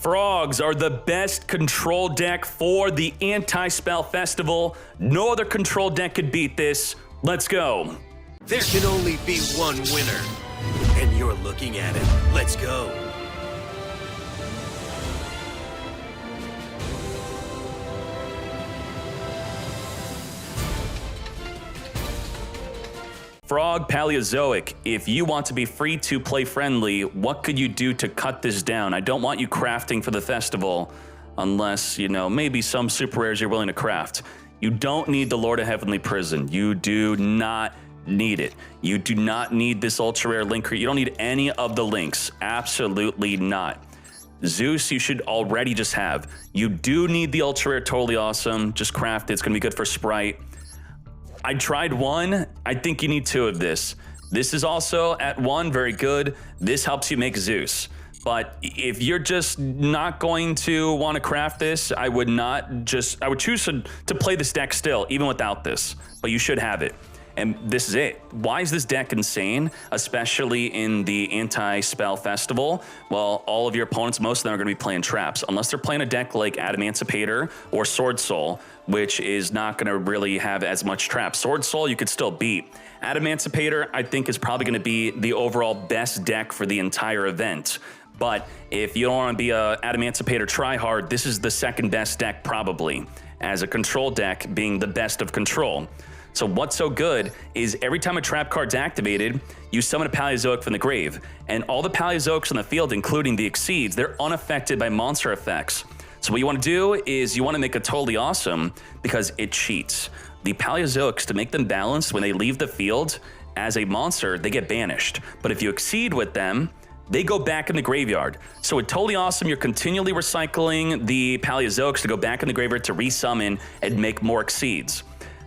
Frogs are the best control deck for the Anti-Spell Festival. No other control deck could beat this. Let's go. There can only be one winner, and you're looking at it. Let's go. Frog Paleozoic, if you want to be free to play friendly, what could you do to cut this down? I don't want you crafting for the festival unless, you know, maybe some super rares you're willing to craft. You don't need the Lord of Heavenly Prison. You do not need it. You do not need this ultra rare link. You don't need any of the links. Absolutely not. Zeus, you should already just have. You do need the ultra rare, totally awesome. Just craft it. It's going to be good for Sprite. I tried one. I think you need two of this. This is also at one, very good. This helps you make Zeus. But if you're just not going to want to craft this, I would choose to play this deck still, even without this. But you should have it. And this is it. Why is this deck insane, especially in the Anti-Spell Festival? Well, all of your opponents, most of them are going to be playing traps, unless they're playing a deck like Adamancipator or Sword Soul, which is not going to really have as much traps. Sword Soul, you could still beat. Adamancipator, I think, is probably going to be the overall best deck for the entire event. But if you don't want to be a Adamancipator tryhard, this is the second best deck probably, as a control deck being the best of control. So what's so good is every time a trap card's activated, you summon a Paleozoic from the grave. And all the Paleozoics on the field, including the Exceeds, they're unaffected by monster effects. So what you want to do is you want to make it totally awesome because it cheats. The Paleozoics, to make them balanced, when they leave the field as a monster, they get banished. But if you Exceed with them, they go back in the graveyard. So it's totally awesome. You're continually recycling the Paleozoics to go back in the graveyard to resummon and make more Exceeds.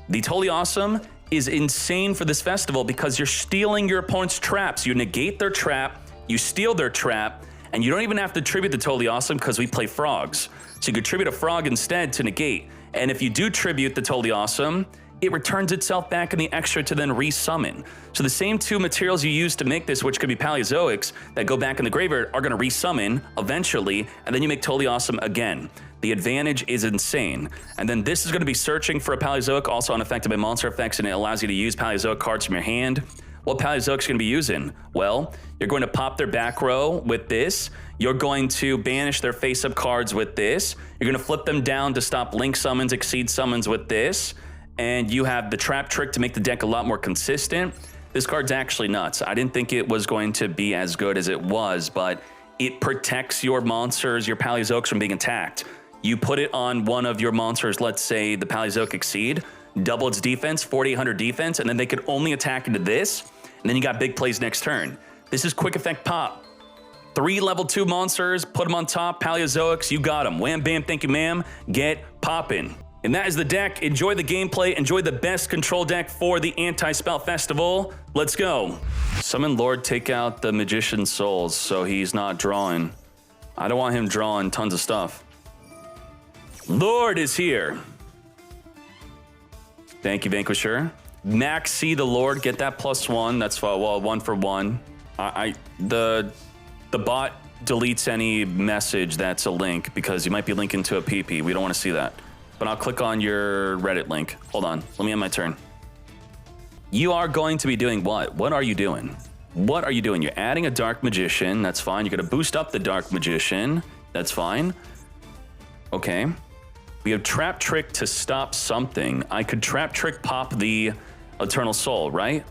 The Totally Awesome is insane for this festival because you're stealing your opponent's traps. You negate their trap, you steal their trap, and you don't even have to tribute the Totally Awesome because we play frogs. So you could tribute a frog instead to negate. And if you do tribute the Totally Awesome, it returns itself back in the extra to then resummon. So the same two materials you use to make this, which could be Paleozoics that go back in the graveyard, are going to resummon eventually, and then you make Totally Awesome again. The advantage is insane. And then this is going to be searching for a Paleozoic, also unaffected by monster effects, and it allows you to use Paleozoic cards from your hand. What Paleozoics are going to be using? Well, you're going to pop their back row with this. You're going to banish their face-up cards with this. You're going to flip them down to stop link summons, Exceed summons with this. And you have the trap trick to make the deck a lot more consistent. This card's actually nuts. I didn't think it was going to be as good as it was, but it protects your monsters, your Paleozoics, from being attacked. You put it on one of your monsters, let's say the Paleozoic Exceed, double its defense, 4,800 defense, and then they could only attack into this, and then you got big plays next turn. This is quick effect pop. 3 level 2 monsters, put them on top, Paleozoics, you got them. Wham, bam, thank you, ma'am, get poppin'. And that is the deck. Enjoy the gameplay. Enjoy the best control deck for the Anti-Spell Festival. Let's go. Summon Lord, take out the Magician's Souls so he's not drawing. I don't want him drawing tons of stuff. Lord is here. Thank you, Vanquisher. Max C the Lord, get that +1. That's well, 1 for 1. The bot deletes any message that's a link because you might be linking to a PP. We don't want to see that. But I'll click on your Reddit link. Hold on, let me end my turn. You are going to be doing what? What are you doing? What are you doing? You're adding a Dark Magician, that's fine. You're gonna boost up the Dark Magician, that's fine. Okay. We have Trap Trick to stop something. I could Trap Trick pop the Eternal Soul, right?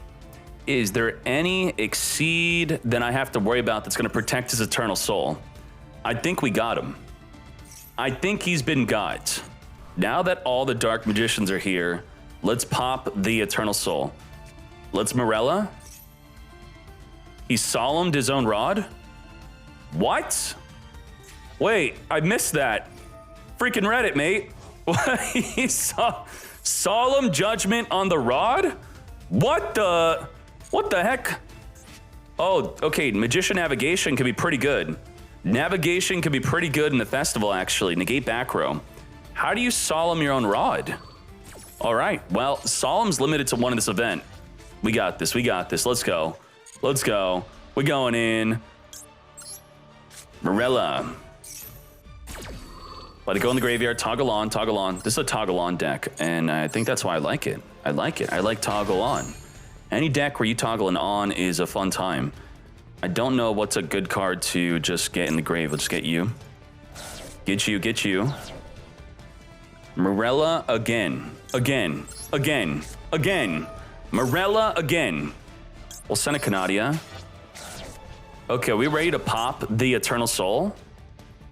Is there any Exceed that I have to worry about that's gonna protect his Eternal Soul? I think we got him. I think he's been got. Now that all the Dark Magicians are here, let's pop the Eternal Soul. Let's Morella. He solemned his own rod? What? Wait, I missed that. Freaking Reddit, mate. He saw solemn judgment on the rod? What the heck? Oh, okay, Magician Navigation can be pretty good. Navigation can be pretty good in the festival, actually. Negate back row. How do you solemn your own rod? All right, well, solemn's limited to 1 in this event. We got this, we got this. Let's go. Let's go. We're going in. Morella. Let it go in the graveyard. Toggle on, toggle on. This is a toggle on deck, and I think that's why I like it. I like it. I like toggle on. Any deck where you toggle an on is a fun time. I don't know what's a good card to just get in the grave. Let's get you. Get you, get you. Morella again. Again. Again. Again. Morella again. We'll send a Canadia. Okay, are we ready to pop the Eternal Soul?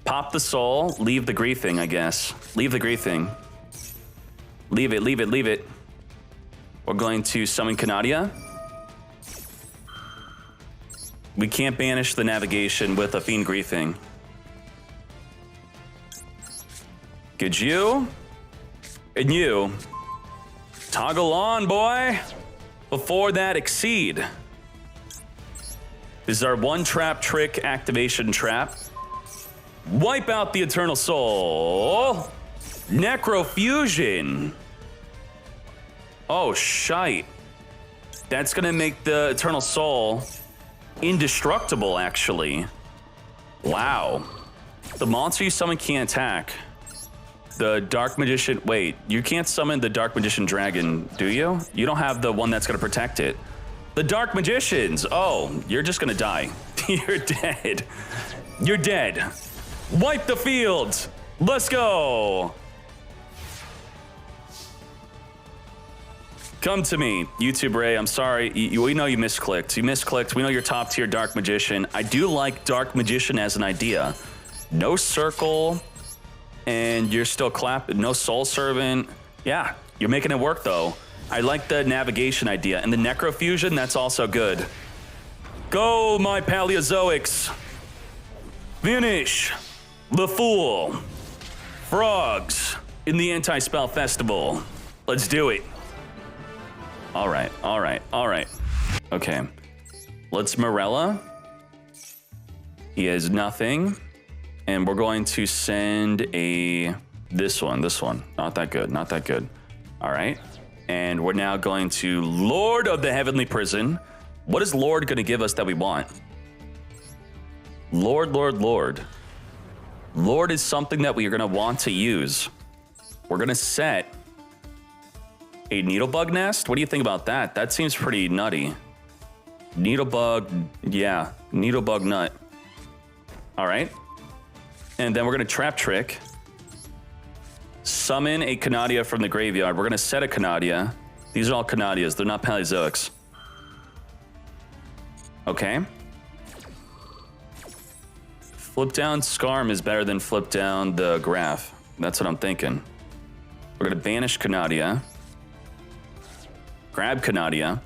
Pop the soul, leave the griefing, I guess. Leave the griefing. Leave it, leave it, leave it. We're going to summon Canadia. We can't banish the navigation with a Fiend Griefing. Good you. And you. Toggle on, boy. Before that, exceed. This is our one trap trick activation trap. Wipe out the Eternal Soul. Necrofusion. Oh, shite. That's gonna make the Eternal Soul indestructible, actually. Wow. The monster you summon can't attack. The Dark Magician, wait, you can't summon the Dark Magician Dragon, do you? You don't have the one that's gonna protect it. The Dark Magicians, oh, you're just gonna die. You're dead. You're dead. Wipe the field. Let's go. Come to me, YouTube Ray. I'm sorry. We know you misclicked. You misclicked. We know you're top tier Dark Magician. I do like Dark Magician as an idea. No circle, and you're still clapping. No Soul Servant. Yeah, you're making it work though. I like the navigation idea, and the Necrofusion. That's also good. Go, my Paleozoics. Finish the fool. Frogs in the Anti-Spell Festival. Let's do it. All right, all right, all right. Okay, let's Morella. He has nothing. And we're going to send this one. Not that good, not that good. All right. And we're now going to Lord of the Heavenly Prison. What is Lord going to give us that we want? Lord, Lord, Lord. Lord is something that we are going to want to use. We're going to set a Needlebug Nest. What do you think about that? That seems pretty nutty. Needlebug, yeah, Needlebug Nut. All right. And then we're going to Trap Trick. Summon a Canadia from the graveyard. We're going to set a Canadia. These are all Canadias. They're not Paleozoics. Okay. Flip down Scarm is better than flip down the Graph. That's what I'm thinking. We're going to banish Canadia. Grab Canadia.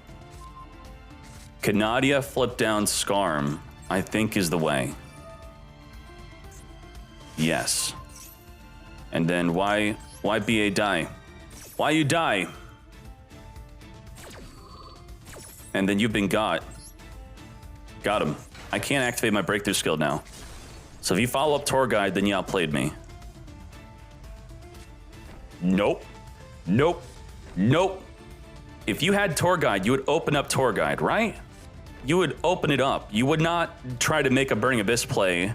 Canadia, flip down Scarm, I think is the way. Yes. And then why BA die? Why you die? And then you've been got. Got him. I can't activate my breakthrough skill now. So if you follow up Tour Guide, then you outplayed me. Nope. Nope. Nope. If you had Tour Guide, you would open up Tour Guide, right? You would open it up. You would not try to make a Burning Abyss play,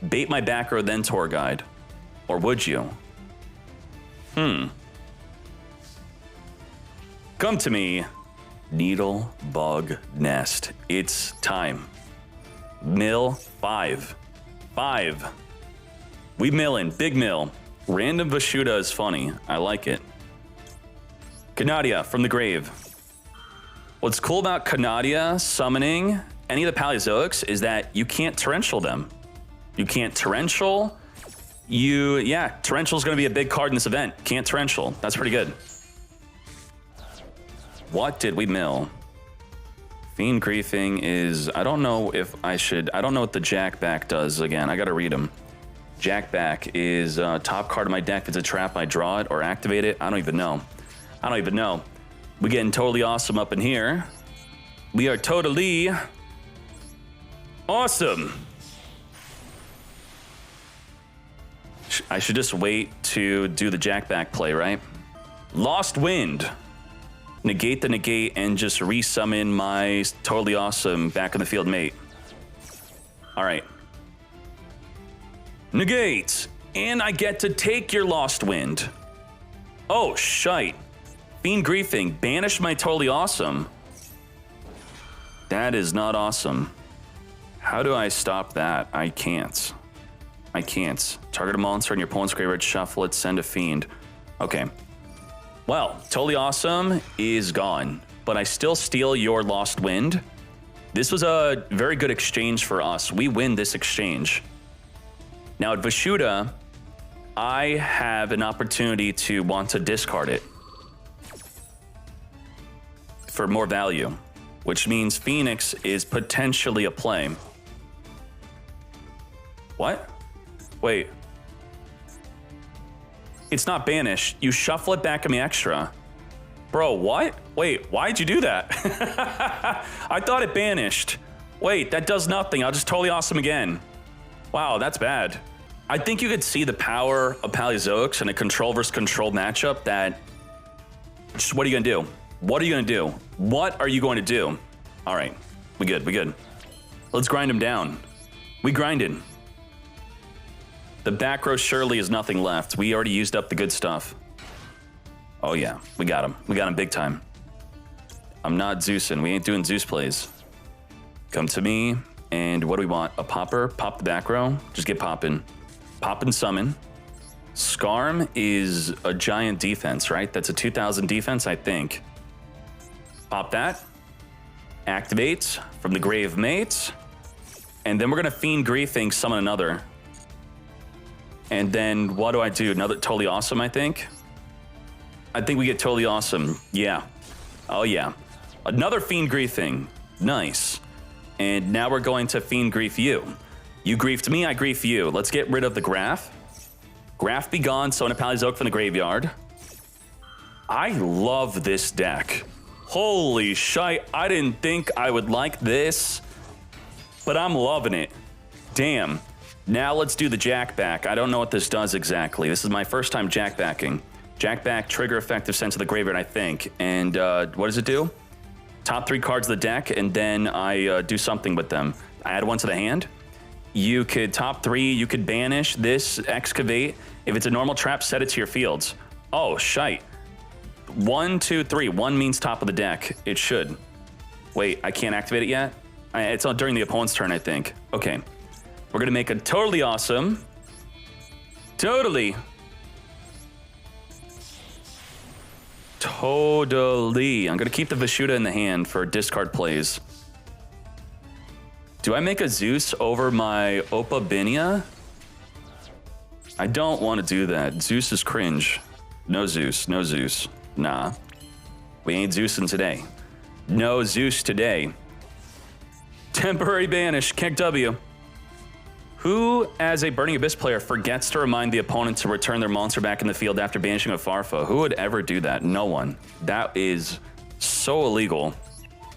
bait my back row, then Tour Guide. Or would you? Come to me. Needle Bug Nest. It's time. Mill 5. 5. We millin'. Big mill. Random Vashuda is funny. I like it. Canadia from the grave. What's cool about Canadia summoning any of the Paleozoics is that you can't torrential them. You can't torrential. Torrential is going to be a big card in this event. Can't torrential. That's pretty good. What did we mill? Fiend Griefing is, I don't know if I should, I don't know what the Jack Back does again. I got to read them. Jack Back is top card of my deck. If it's a trap, I draw it or activate it. I don't even know. I don't even know. We're getting totally awesome up in here. We are totally awesome. I should just wait to do the Jackback play, right? Lost Wind. Negate the negate and just resummon my totally awesome back in the field mate. All right. Negate. And I get to take your Lost Wind. Oh, shite. Fiend Griefing, banish my Totally Awesome. That is not awesome. How do I stop that? I can't. I can't. Target a monster in your opponent's graveyard, shuffle it, send a Fiend. Okay. Well, Totally Awesome is gone, but I still steal your Lost Wind. This was a very good exchange for us. We win this exchange. Now at Vishuda, I have an opportunity to want to discard it for more value, which means Phoenix is potentially a play. What? Wait. It's not banished. You shuffle it back in the extra. Bro, what? Wait, why'd you do that? I thought it banished. Wait, that does nothing. I'll just Totally Awesome again. Wow, that's bad. I think you could see the power of Paleozoics in a control versus control matchup that... Just what are you going to do? What are you going to do? What are you going to do? All right, we good, we good. Let's grind him down. We grinded. The back row surely is nothing left. We already used up the good stuff. Oh yeah, we got him. We got him big time. I'm not Zeusing. We ain't doing Zeus plays. Come to me, and what do we want? A popper? Pop the back row? Just get popping. Pop and summon. Scarm is a giant defense, right? That's a 2,000 defense, I think. Pop that. Activate from the Grave Mate. And then we're gonna Fiend Griefing, summon another. And then what do I do? Another Totally Awesome, I think. I think we get Totally Awesome. Yeah. Oh yeah. Another Fiend Griefing. Nice. And now we're going to Fiend Grief you. You griefed me, I grief you. Let's get rid of the Graph. Graph be gone, summon a Paleozoic from the graveyard. I love this deck. Holy shite, I didn't think I would like this, but I'm loving it. Damn. Now let's do the Jackback. I don't know what this does exactly. This is my first time Jackbacking. Jackback, trigger effective sense of the graveyard, I think. And what does it do? Top 3 cards of the deck, and then I do something with them. I add one to the hand. You could top 3, you could banish this, excavate. If it's a normal trap, set it to your fields. Oh, shite. 1, 2, 3. 1 means top of the deck. It should. Wait, I can't activate it yet? It's on during the opponent's turn, I think. Okay. We're gonna make a Totally Awesome. Totally. I'm gonna keep the Vishuda in the hand for discard plays. Do I make a Zeus over my Opa Binia? I don't want to do that. Zeus is cringe. No Zeus, no Zeus. Nah. We ain't Zeusing today. No Zeus today. Temporary banish, kick W. Who, as a Burning Abyss player, forgets to remind the opponent to return their monster back in the field after banishing a Farfa? Who would ever do that? No one. That is so illegal.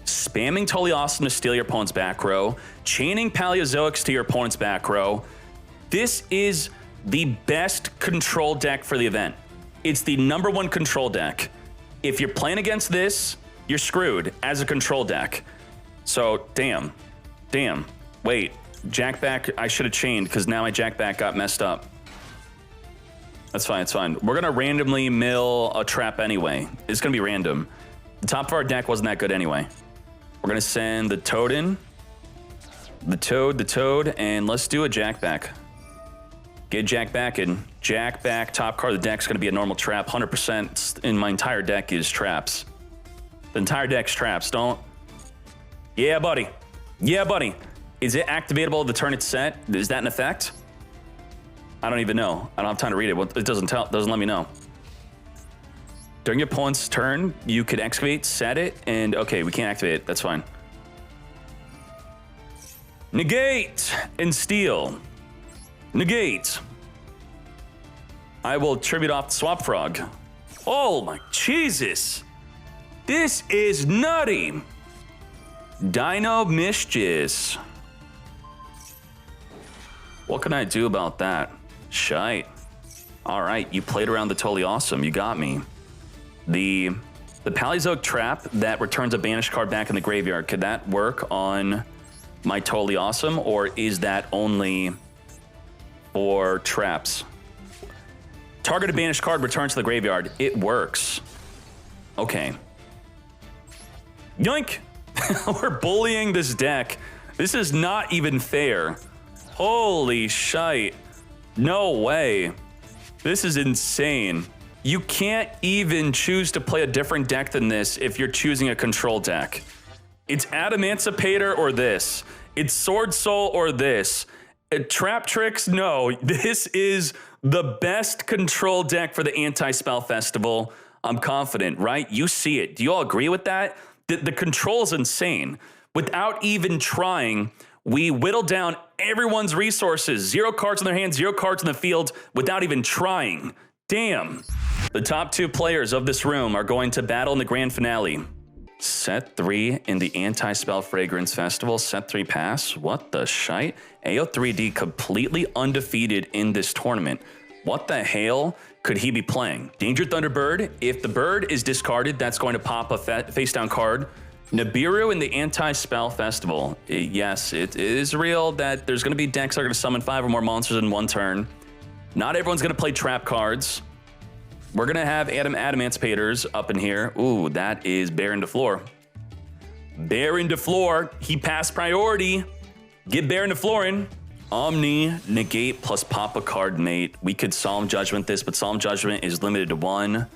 Spamming Totally Awesome to steal your opponent's back row. Chaining Paleozoics to your opponent's back row. This is the best control deck for the event. It's the #1 control deck. If you're playing against this, you're screwed as a control deck. So, damn. Wait, Jackback, I should have chained because now my Jackback got messed up. That's fine, it's fine. We're gonna randomly mill a trap anyway. It's gonna be random. The top of our deck wasn't that good anyway. We're gonna send the Toad in. The Toad, and let's do a Jackback. Get Jackback in. Jackback, top card of the deck's gonna be a normal trap. 100% in my entire deck is traps. The entire deck's traps, don't... Yeah, buddy. Yeah, buddy. Is it activatable the turn it's set? Is that an effect? I don't even know. I don't have time to read it. It doesn't let me know. During your opponent's turn, you could excavate, set it, and okay, we can't activate it. That's fine. Negate and steal. Negate. I will tribute off the Swap Frog. Oh my Jesus. This is nutty. Dino Mischief. What can I do about that? Shite. All right, you played around the Totally Awesome. You got me. The Paleozoic trap that returns a banished card back in the graveyard, could that work on my Totally Awesome, or is that only for traps? Targeted banished card returns to the graveyard. It works. Okay. Yoink! We're bullying this deck. This is not even fair. Holy shite. No way. This is insane. You can't even choose to play a different deck than this if you're choosing a control deck. It's Adamantipator or this. It's Sword Soul or this. Trap Tricks, no. This is the best control deck for the Anti-Spell Festival. I'm confident, right? You see it. Do you all agree with that? The control is insane. Without even trying, we whittle down everyone's resources. 0 cards in their hand, 0 cards in the field, without even trying. Damn. The top 2 players of this room are going to battle in the grand finale. Set 3 in the Anti-Spell Fragrance Festival. Set 3 pass. What the shite? AO3D completely undefeated in this tournament. What the hell could he be playing? Danger Thunderbird. If the bird is discarded, that's going to pop a face-down card. Nibiru in the Anti-Spell Festival. Yes, it is real that there's going to be decks that are going to summon 5 or more monsters in one turn. Not everyone's going to play trap cards. We're going to have Adamanticators up in here. Ooh, that is Baron to floor. Baron to floor. He passed priority. Get Baron to floor in. Omni, negate plus pop a card mate. We could Solemn Judgment this, but Solemn Judgment is limited to 1.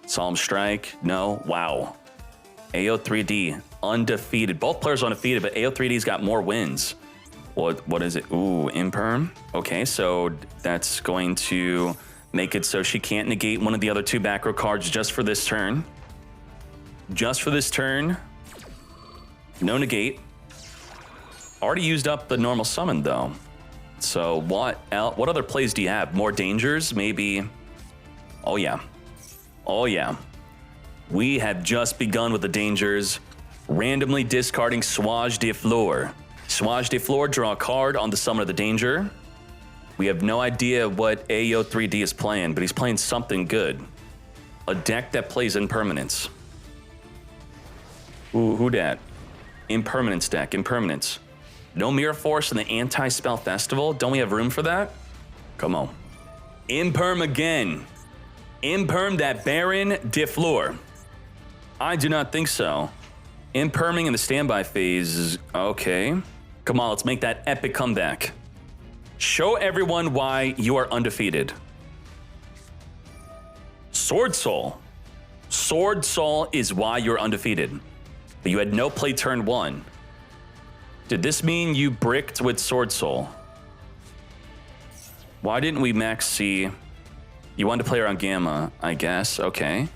Solemn Strike, no. Wow. AO3D, undefeated. Both players are undefeated, but AO3D's got more wins. What is it? Ooh, Imperm. Okay, so that's going to make it so she can't negate one of the other 2 back row cards just for this turn. Just for this turn. No negate. Already used up the normal summon though. So what other plays do you have? More dangers? Maybe. Oh yeah. Oh yeah. We have just begun with the dangers. Randomly discarding Swage de Fleur. Swage de Fleur, draw a card on the summon of the danger. We have no idea what AO3D is playing, but he's playing something good. A deck that plays Impermanence. Who dat? Impermanence deck, Impermanence. No Mirror Force in the Anti-Spell Festival? Don't we have room for that? Come on. Imperm again. Imperm that Baron de Fleur. I do not think so. Imperming in the standby phase is okay. Come on, let's make that epic comeback. Show everyone why you are undefeated. Sword Soul. Sword Soul is why you're undefeated. But you had no play turn 1. Did this mean you bricked with Sword Soul? Why didn't we max C? You wanted to play around Gamma, I guess. Okay.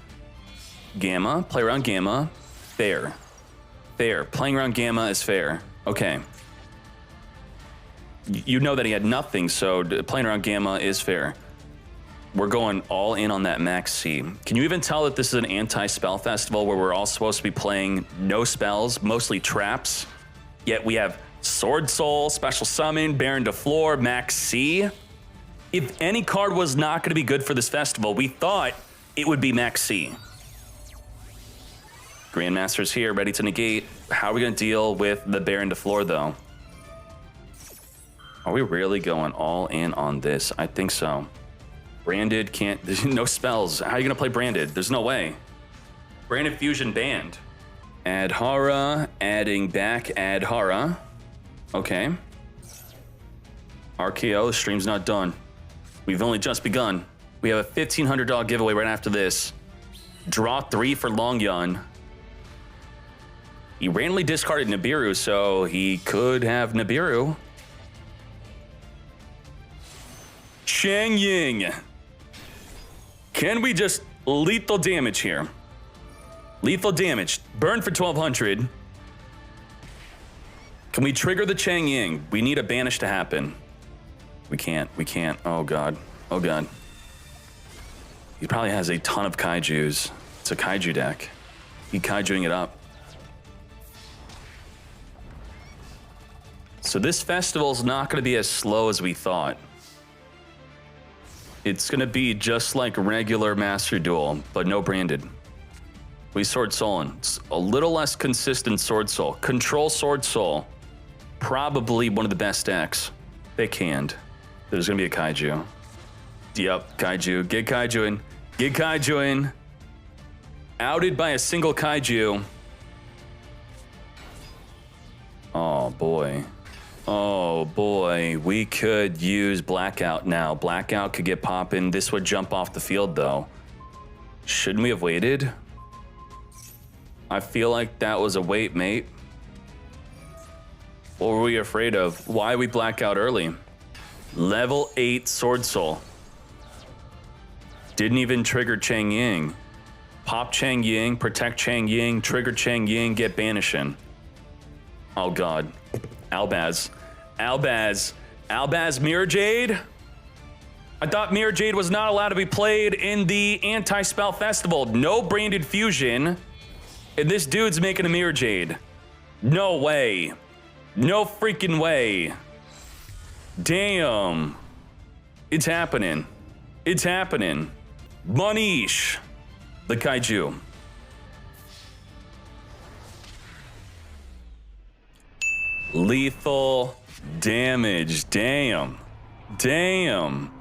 Gamma, play around Gamma. Fair. Fair. Playing around Gamma is fair. Okay. You know that he had nothing, so playing around Gamma is fair. We're going all in on that max C. Can you even tell that this is an anti-spell festival where we're all supposed to be playing no spells, mostly traps? Yet we have Sword Soul, Special Summon, Baron de Fleur, max C. If any card was not going to be good for this festival, we thought it would be max C. Grandmaster's here, ready to negate. How are we going to deal with the Baron de Fleur, though? Are we really going all in on this? I think so. Branded can't, there's no spells. How are you gonna play Branded? There's no way. Branded Fusion banned. Adhara, adding back Adhara. Okay. RKO, the stream's not done. We've only just begun. We have a $1,500 giveaway right after this. Draw 3 for Long Yun. He randomly discarded Nibiru, so he could have Nibiru. Chang Ying. Can we just lethal damage here? Lethal damage. Burn for 1,200. Can we trigger the Chang Ying? We need a banish to happen. We can't. We can't. Oh, God. Oh, God. He probably has a ton of kaijus. It's a kaiju deck. He's kaijuing it up. So this festival's not going to be as slow as we thought. It's going to be just like regular Master Duel, but no Branded. We Sword Soul in. It's a little less consistent Sword Soul. Control Sword Soul. Probably one of the best decks. Thick hand. There's going to be a Kaiju. Yep, Kaiju. Get Kaiju in. Get Kaiju in. Outed by a single Kaiju. Oh, boy. Oh, boy. We could use Blackout now. Blackout could get popping. This would jump off the field, though. Shouldn't we have waited? I feel like that was a wait, mate. What were we afraid of? Why we Blackout early? Level 8 Sword Soul. Didn't even trigger Chang Ying. Pop Chang Ying, protect Chang Ying, trigger Chang Ying, get banishing. Oh god. Albaz. Albaz. Albaz Mirror Jade? I thought Mirror Jade was not allowed to be played in the Anti-Spell Festival. No branded fusion. And this dude's making a Mirror Jade. No way. No freaking way. Damn. It's happening. It's happening. Manish. The Kaiju. Lethal damage. Damn. Damn.